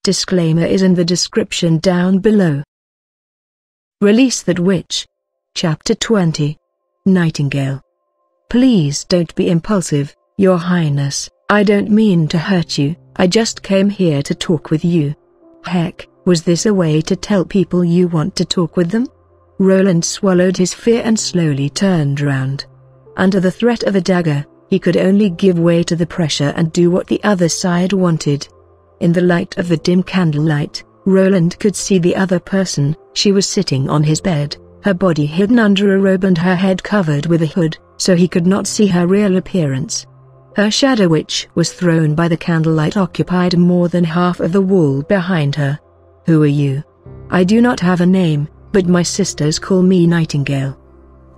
Disclaimer is in the description down below. Release that witch. Chapter 20. Nightingale. Please don't be impulsive, Your Highness. I don't mean to hurt you, I just came here to talk with you. Heck, was this a way to tell people you want to talk with them? Roland swallowed his fear and slowly turned round. Under the threat of a dagger, he could only give way to the pressure and do what the other side wanted. In the light of the dim candlelight, Roland could see the other person. She was sitting on his bed, her body hidden under a robe and her head covered with a hood, so he could not see her real appearance. Her shadow, which was thrown by the candlelight, occupied more than half of the wall behind her. Who are you? I do not have a name, but my sisters call me Nightingale.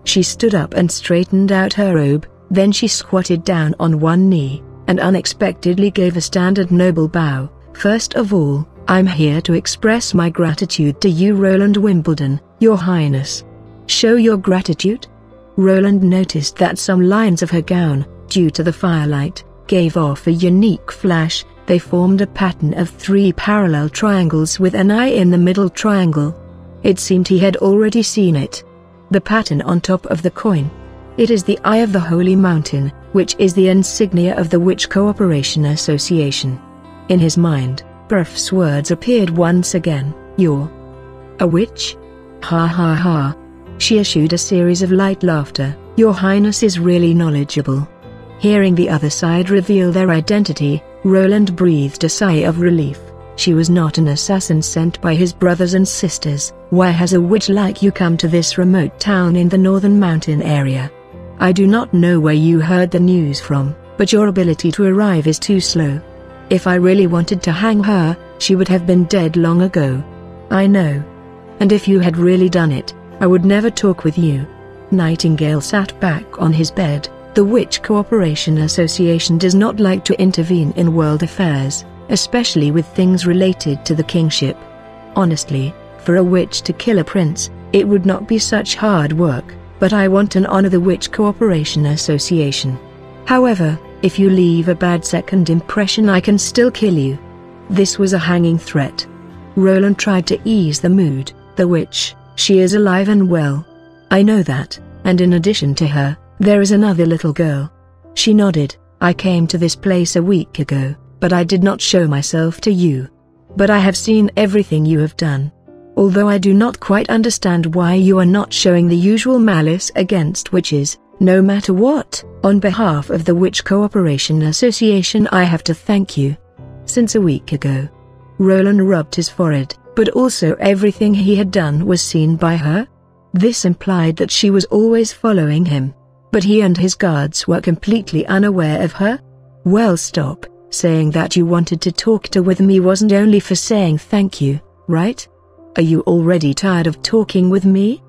She stood up and straightened out her robe, then she squatted down on one knee, and unexpectedly gave a standard noble bow. First of all, I'm here to express my gratitude to you, Roland Wimbledon, Your Highness. Show your gratitude? Roland noticed that some lines of her gown, due to the firelight, gave off a unique flash. They formed a pattern of 3 parallel triangles with an eye in the middle triangle. It seemed he had already seen it. The pattern on top of the coin. It is the Eye of the Holy Mountain, which is the insignia of the Witch Cooperation Association. In his mind, Bruf's words appeared once again. You're a witch? Ha ha ha. She issued a series of light laughter. Your Highness is really knowledgeable. Hearing the other side reveal their identity, Roland breathed a sigh of relief. She was not an assassin sent by his brothers and sisters. Why has a witch like you come to this remote town in the northern mountain area? I do not know where you heard the news from, but your ability to arrive is too slow. If I really wanted to hang her, she would have been dead long ago. I know. And if you had really done it, I would never talk with you. Nightingale sat back on his bed. The Witch Cooperation Association does not like to intervene in world affairs, especially with things related to the kingship. Honestly, for a witch to kill a prince, it would not be such hard work, but I want to honor the Witch Cooperation Association. However, if you leave a bad second impression, I can still kill you. This was a hanging threat. Roland tried to ease the mood. The witch, she is alive and well. I know that, and in addition to her, there is another little girl. She nodded. I came to this place a week ago, but I did not show myself to you. But I have seen everything you have done. Although I do not quite understand why you are not showing the usual malice against witches, no matter what. On behalf of the Witch Cooperation Association, I have to thank you. Since a week ago. Roland rubbed his forehead, but also everything he had done was seen by her? This implied that she was always following him. But he and his guards were completely unaware of her? Well, stop. Saying that you wanted to talk with me wasn't only for saying thank you, right? Are you already tired of talking with me?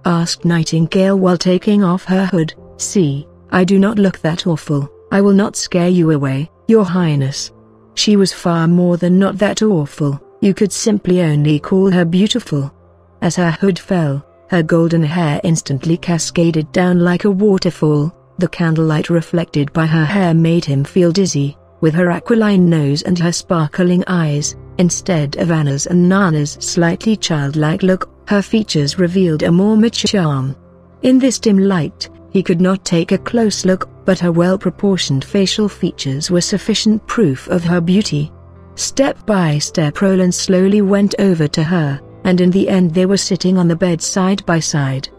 Asked Nightingale while taking off her hood. See, I do not look that awful. I will not scare you away, Your Highness. She was far more than not that awful. You could simply only call her beautiful. As her hood fell, her golden hair instantly cascaded down like a waterfall. The candlelight reflected by her hair made him feel dizzy. With her aquiline nose and her sparkling eyes, instead of Anna's and Nana's slightly childlike look, her features revealed a more mature charm. In this dim light, he could not take a close look, but her well-proportioned facial features were sufficient proof of her beauty. Step by step, Roland slowly went over to her, and in the end they were sitting on the bed side by side.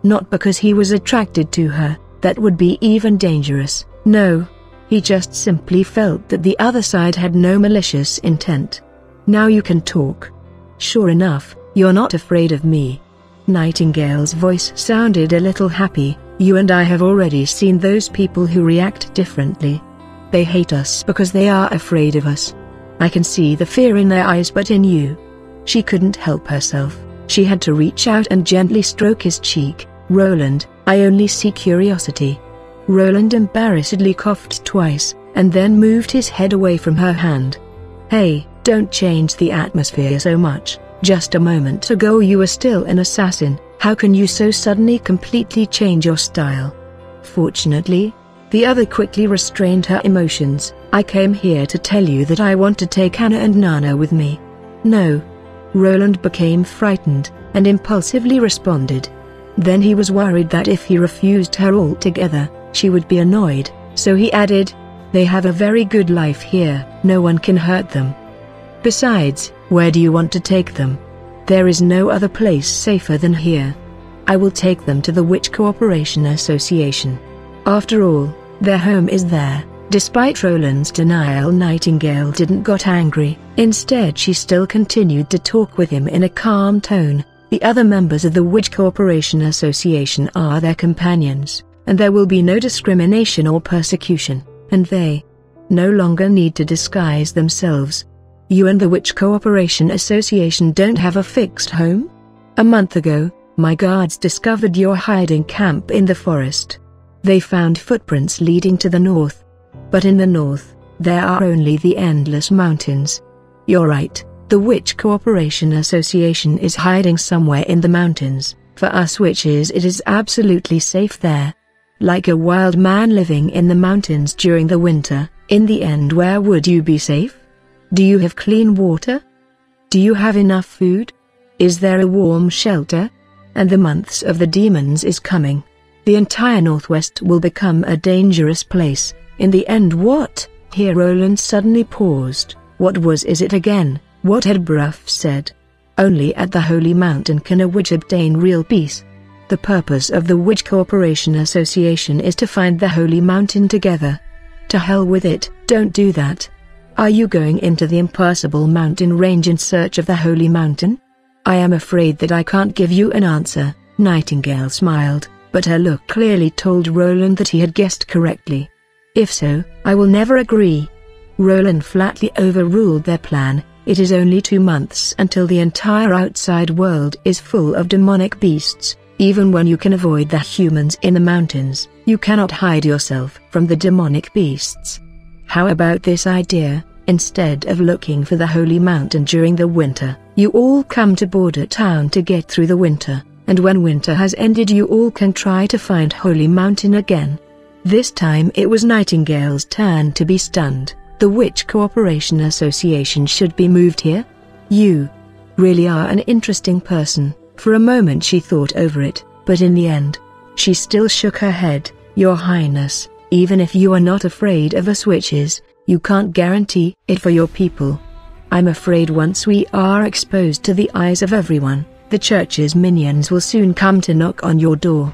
Not because he was attracted to her, that would be even dangerous, no. He just simply felt that the other side had no malicious intent. Now you can talk. Sure enough, you're not afraid of me. Nightingale's voice sounded a little happy. You and I have already seen those people who react differently. They hate us because they are afraid of us. I can see the fear in their eyes, but in you. She couldn't help herself. She had to reach out and gently stroke his cheek. Roland, I only see curiosity. Roland embarrassedly coughed twice, and then moved his head away from her hand. Hey, don't change the atmosphere so much. Just a moment ago you were still an assassin. How can you so suddenly completely change your style? Fortunately, the other quickly restrained her emotions. I came here to tell you that I want to take Anna and Nana with me. No. Roland became frightened, and impulsively responded. Then he was worried that if he refused her altogether, she would be annoyed, so he added, "They have a very good life here, no one can hurt them. Besides, where do you want to take them? There is no other place safer than here. I will take them to the Witch Cooperation Association. After all, their home is there." Despite Roland's denial, Nightingale didn't get angry. Instead, she still continued to talk with him in a calm tone. The other members of the Witch Cooperation Association are their companions, and there will be no discrimination or persecution, and they no longer need to disguise themselves. You and the Witch Cooperation Association don't have a fixed home? A month ago, my guards discovered your hiding camp in the forest. They found footprints leading to the north. But in the north, there are only the endless mountains. You're right, the Witch Cooperation Association is hiding somewhere in the mountains. For us witches, it is absolutely safe there. Like a wild man living in the mountains during the winter, in the end, where would you be safe? Do you have clean water? Do you have enough food? Is there a warm shelter? And the months of the demons is coming. The entire Northwest will become a dangerous place. In the end, what? Here Roland suddenly paused. What was it again? What had Bruff said? Only at the Holy Mountain can a witch obtain real peace. The purpose of the Witch Cooperation Association is to find the Holy Mountain together. To hell with it, don't do that. Are you going into the impassable mountain range in search of the Holy Mountain? I am afraid that I can't give you an answer. Nightingale smiled, but her look clearly told Roland that he had guessed correctly. If so, I will never agree. Roland flatly overruled their plan. It is only 2 months until the entire outside world is full of demonic beasts. Even when you can avoid the humans in the mountains, you cannot hide yourself from the demonic beasts. How about this idea? Instead of looking for the Holy Mountain during the winter, you all come to Border Town to get through the winter, and when winter has ended, you all can try to find Holy Mountain again. This time it was Nightingale's turn to be stunned. The Witch Cooperation Association should be moved here? You really are an interesting person. For a moment she thought over it, but in the end, she still shook her head. Your Highness, even if you are not afraid of us witches, you can't guarantee it for your people. I'm afraid once we are exposed to the eyes of everyone, the church's minions will soon come to knock on your door.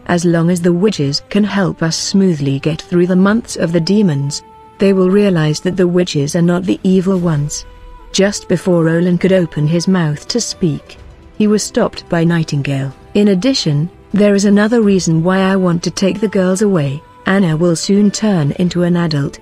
As long as the witches can help us smoothly get through the months of the demons, they will realize that the witches are not the evil ones. Just before Roland could open his mouth to speak, he was stopped by Nightingale. In addition, there is another reason why I want to take the girls away. Anna will soon turn into an adult.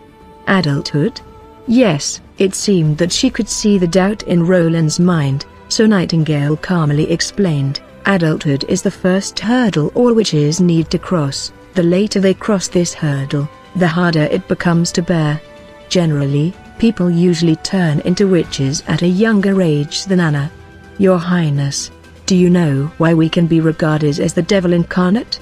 Adulthood? Yes, it seemed that she could see the doubt in Roland's mind, so Nightingale calmly explained. Adulthood is the first hurdle all witches need to cross. The later they cross this hurdle, the harder it becomes to bear. Generally, people usually turn into witches at a younger age than Anna. Your Highness, do you know why we can be regarded as the devil incarnate?